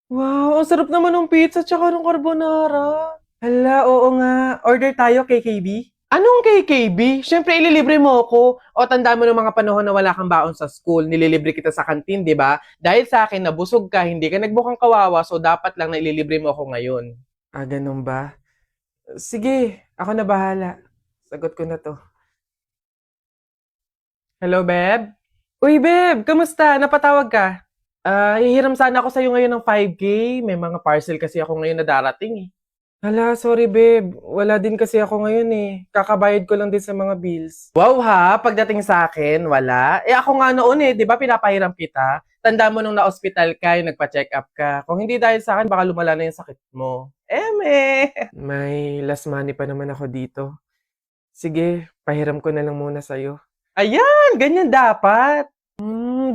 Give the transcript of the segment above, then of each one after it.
Wow, ang sarap naman ng pizza tsaka ng carbonara. Hala, oo nga. Order tayo, KKB? Anong KKB? Siyempre, ililibre mo ako. O tanda mo ng mga panahon na wala kang baon sa school, nililibre kita sa kantin, di ba? Dahil sa akin, nabusog ka, hindi ka nagbukang kawawa, so dapat lang na ililibre mo ako ngayon. Ah, ganun ba? Sige, ako na bahala. Sagot ko na to. Hello, Beb? Uy, Beb, kamusta? Napatawag ka? Hihiram sana ako sa'yo ngayon ng 5K. May mga parcel kasi ako ngayon na darating eh. Hala, sorry babe. Wala din kasi ako ngayon eh. Kakabayad ko lang din sa mga bills. Wow ha, pagdating sa akin, wala. Eh ako nga noon eh, di ba pinapahiram kita? Tanda mo nung na-hospital ka, yung nagpa-check up ka. Kung hindi dahil sa akin, baka lumala na yung sakit mo. Eme! May last money pa naman ako dito. Sige, pahiram ko na lang muna sa'yo. Ayan, ganyan dapat.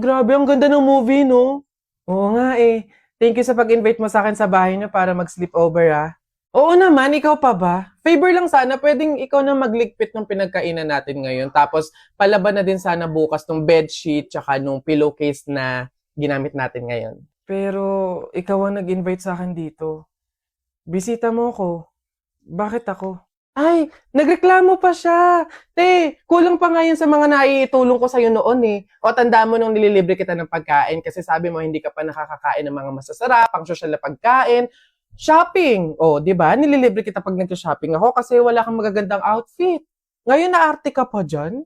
Grabe, ang ganda ng movie, no? Oo nga eh. Thank you sa pag-invite mo sa akin sa bahay niyo para mag-sleepover ah. Oo naman, ikaw pa ba? Favor lang sana, pwedeng ikaw na magligpit ng pinagkainan natin ngayon. Tapos palaban na din sana bukas ng bedsheet tsaka nung pillowcase na ginamit natin ngayon. Pero ikaw ang nag-invite sa akin dito. Bisita mo ko. Bakit ako? Ay, nagreklamo pa siya. Te, kulang pa nga yun sa mga naiitulong ko sa'yo noon eh. O tanda mo nung nililibre kita ng pagkain kasi sabi mo hindi ka pa nakakakain ng mga masasarap, pang social na pagkain. Shopping. O, di ba? Nililibre kita pag nag-shopping ako kasi wala kang magagandang outfit. Ngayon naarte ka pa dyan?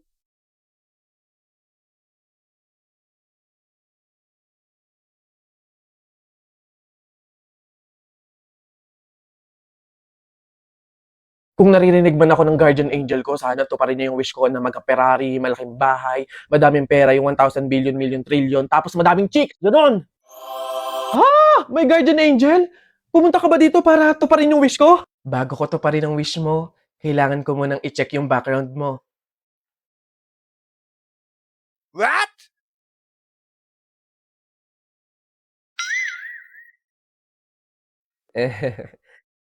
Kung naririnig man ako ng guardian angel ko, sana to pa rin niya yung wish ko na magka-Ferrari, malaking bahay, madaming pera, yung 1,000 billion, million, trillion, tapos madaming chicks, gano'n. May guardian angel? Pumunta ka ba dito para to pa rin yung wish ko? Bago ko to pa rin ang wish mo, kailangan ko munang i-check yung background mo. What?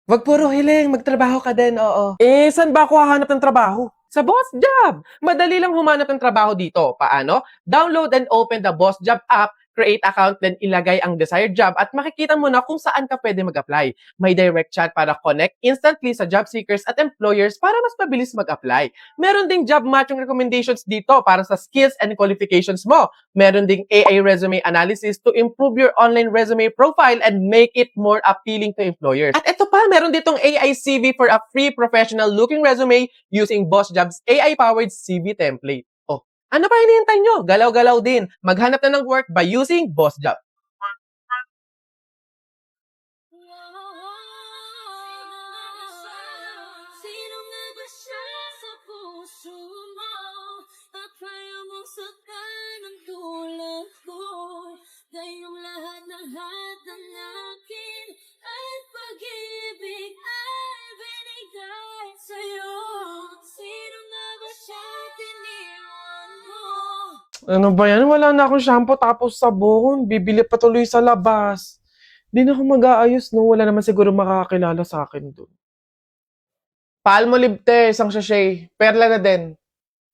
Wag puro hiling, magtrabaho ka din, oo. Eh, saan ba ako hahanap ng trabaho? Sa Boss Job! Madali lang humanap ng trabaho dito. Paano? Download and open the Boss Job app, create account, then ilagay ang desired job at makikita mo na kung saan ka pwede mag-apply. May direct chat para connect instantly sa job seekers at employers para mas mabilis mag-apply. Meron ding job matching recommendations dito para sa skills and qualifications mo. Meron ding AI resume analysis to improve your online resume profile and make it more appealing to employers. At ito pa, meron ditong AI CV for a free professional looking resume using Boss Jobs AI-powered CV template. Oh, ano pa hinihintay nyo? Galaw-galaw din. Maghanap na ng work by using Boss Job. Sino nga ba siya sa puso mo? At kaya mong saktan ng tulad ko? Gayong lahat ng akin at pag-ibig ay binigay sa'yo. Sino nga ba siya tiniwan mo? Ano ba yan? Wala na akong shampoo tapos sabon. Bibili pa tuloy sa labas. Di na ako mag-aayos, no? Wala naman siguro makakakilala sa akin doon. Palmolive te, isang sachet. Perla na din.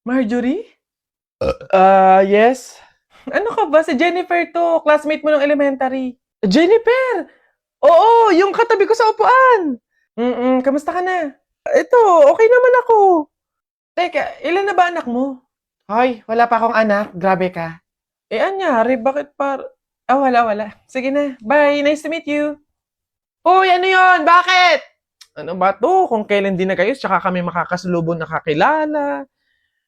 Marjorie? Yes? Ano ka ba? Si Jennifer to. Classmate mo ng elementary. Jennifer! Oo, yung katabi ko sa upuan. Kamusta ka na? Ito, okay naman ako. Teka, ilan na ba anak mo? Hoy, wala pa akong anak. Grabe ka. Eh, anyari? Bakit wala. Sige na. Bye. Nice to meet you. Uy, ano yon? Bakit? Ano ba to? Kung kailan din na kayo, tsaka kami makakasalubong nakakilala.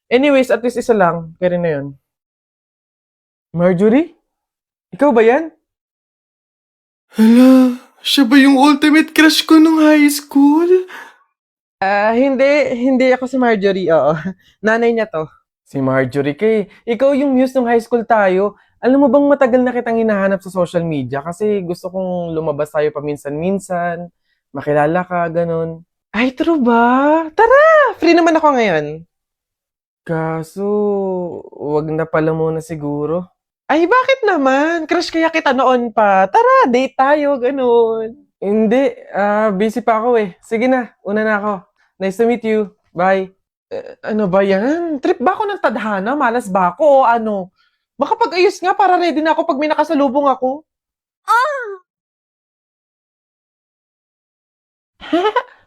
Anyways, at least isa lang. Kaya rin na yun. Marjorie? Ikaw ba yan? Hala, siya ba yung ultimate crush ko nung high school? Hindi ako si Marjorie, oo. Nanay niya to. Si Marjorie kay, ikaw yung muse nung high school tayo. Alam mo bang matagal na kitang hinahanap sa social media kasi gusto kong lumabas tayo paminsan-minsan, makilala ka, ganun. Ay, true ba? Tara! Free naman ako ngayon. Kaso, wag na pala muna siguro. Ay, bakit naman? Crush kaya kita noon pa. Tara, date tayo, ganun. Hindi, busy pa ako eh. Sige na, una na ako. Nice to meet you. Bye. Ano ba yan? Trip ba ako ng tadhana? Malas ba ako o ano? Makapag-ayos nga para ready na ako pag may nakasalubong ako.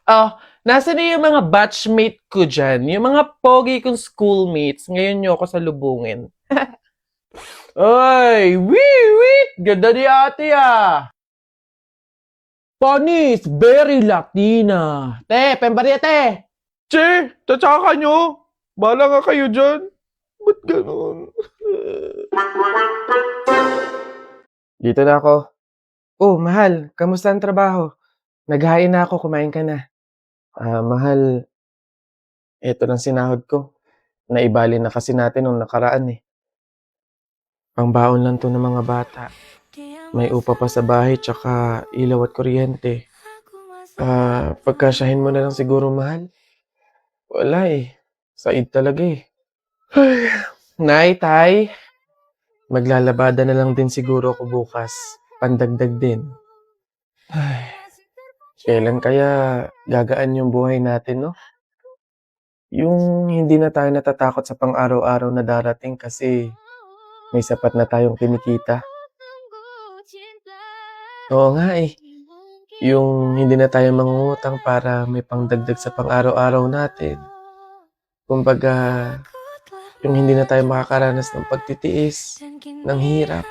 Oh, nasa na yung mga batchmate ko dyan? Yung mga pogi kong schoolmates. Ngayon nyo ako salubungin. Ay, wait! Ganda ni ate ah! Panis, very Latina. Te, pembariete! Che, tatsaka nyo. Bala nga kayo dyan. Ba't ganun? Dito na ako. Oh, mahal, kamusta ang trabaho? Naghain na ako, kumain ka na. Mahal, eto lang sinahod ko. Naibali na kasi natin nung nakaraan eh. Pangbaon lang to ng mga bata. May upa pa sa bahay tsaka ilaw at kuryente. Pagkasyahin mo na lang siguro, mahal. Wala eh. Said talaga eh. Ay, Nay, Tay, maglalabada na lang din siguro ako bukas. Pandagdag din. Ay, kailan kaya gagaan yung buhay natin, no? Yung hindi na tayo natatakot sa pang-araw-araw na darating kasi may sapat na tayong kinikita. Oo nga eh. Yung hindi na tayo mangungutang para may pangdagdag sa pang-araw-araw natin. Kumbaga, yung hindi na tayo makakaranas ng pagtitiis, ng hirap.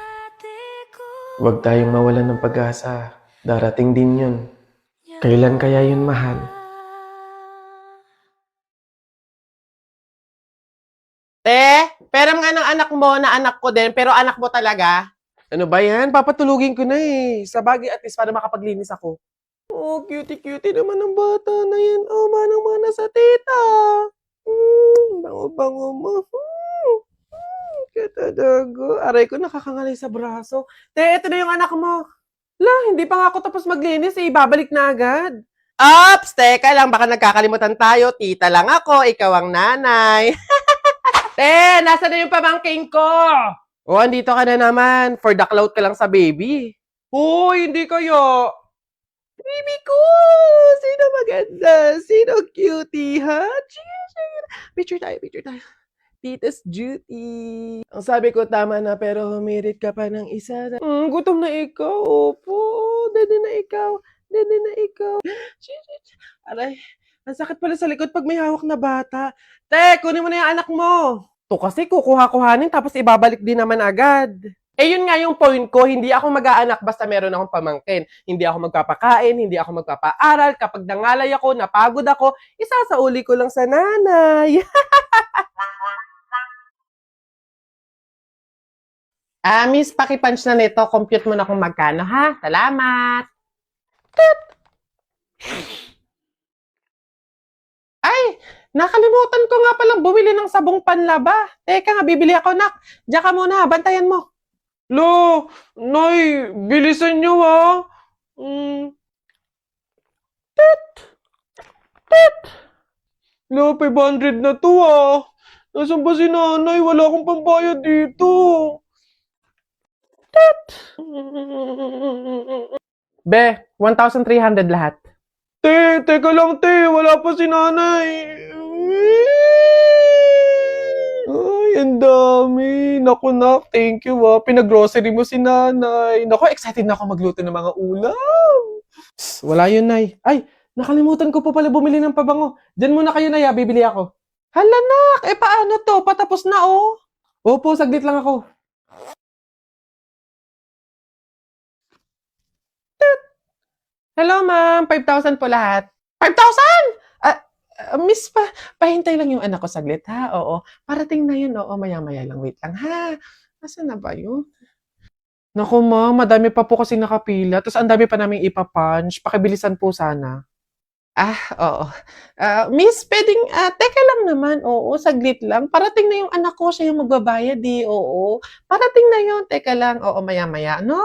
Huwag tayong mawalan ng pag-asa. Darating din yun. Kailan kaya yun, mahal? Peram nga ng anak mo na anak ko din, pero anak mo talaga. Ano ba yan? Papatulugin ko na eh. Sa bagay at least para makapaglinis ako. Oh, cutie-cutie naman ng bata na yan. Oh, manang-mana sa tita. Bango-bango mo. Katadago. Aray ko, nakakangalay sa braso. Ito na yung anak mo. Hindi pa nga ako tapos maglinis eh. Babalik na agad. Ops! Teka lang, baka nagkakalimutan tayo. Tita lang ako, ikaw ang nanay. Nasa na yung pamangking ko? Oh, andito ka na naman. For the clout ka lang sa baby. Hoy, hindi kayo. Baby ko! Sino maganda? Sino cutie, ha? Picture tayo, picture tayo. Tita's duty. Ang sabi ko tama na pero humirit ka pa ng isa. Gutom na ikaw. Opo. Dede na ikaw. Dede na ikaw. Aray. Ang sakit pala sa likod pag may hawak na bata. Kunin mo na yung anak mo. To kasi kukuha-kuhanin tapos ibabalik din naman agad. Yun nga yung point ko, hindi ako mag-aanak basta meron akong pamangkin. Hindi ako magpapakain, hindi ako magpapaaral. Kapag nangalay ako, napagod ako, isasauli ko lang sa nanay. Miss, pakipunch na nito. Compute mo na kung magkano, ha? Salamat. Ay, nakalimutan ko nga palang bumili ng sabong panlaba. Teka nga, bibili ako, nak. Diyan ka muna, bantayan mo. Lo, Nay, bilisan nyo, ha? Lo, 500 na to, ah. Nasaan ba si nanay? Wala akong pambayad dito. Be, 1,300 lahat. Teka lang, wala pa si nanay. Ay, ang dami. Naku, nak, thank you, ah. Pinag-grocery mo si nanay. Naku, excited na ako magluto ng mga ulam. Wala yun, nay. Ay, nakalimutan ko pa pala bumili ng pabango. Diyan muna kayo, nay, bibili ako. Hala, nak, paano to? Patapos na, oh. Opo, saglit lang ako. Hello, ma'am. 5,000 po lahat. 5,000? Miss, pahintay lang yung anak ko saglit, ha? Oo. Parating na yun, oo. Maya-maya lang. Wait lang, ha? Nasaan na ba yun? Naku, ma'am. Madami pa po kasi nakapila. Tapos ang dami pa namin ipapunch. Pakibilisan po sana. Oo. Miss, pwedeng, teka lang naman. Oo, saglit lang. Parating na yung anak ko. Siya yung magbabayad, Oo. Parating na yun. Teka lang. Oo, maya-maya, no?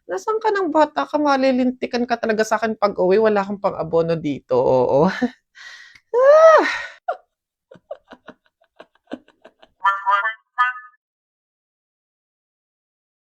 Nasaan ka ng bata ka? Malilintikan ka talaga sa akin pag uwi. Wala akong pang-abono dito. Oo.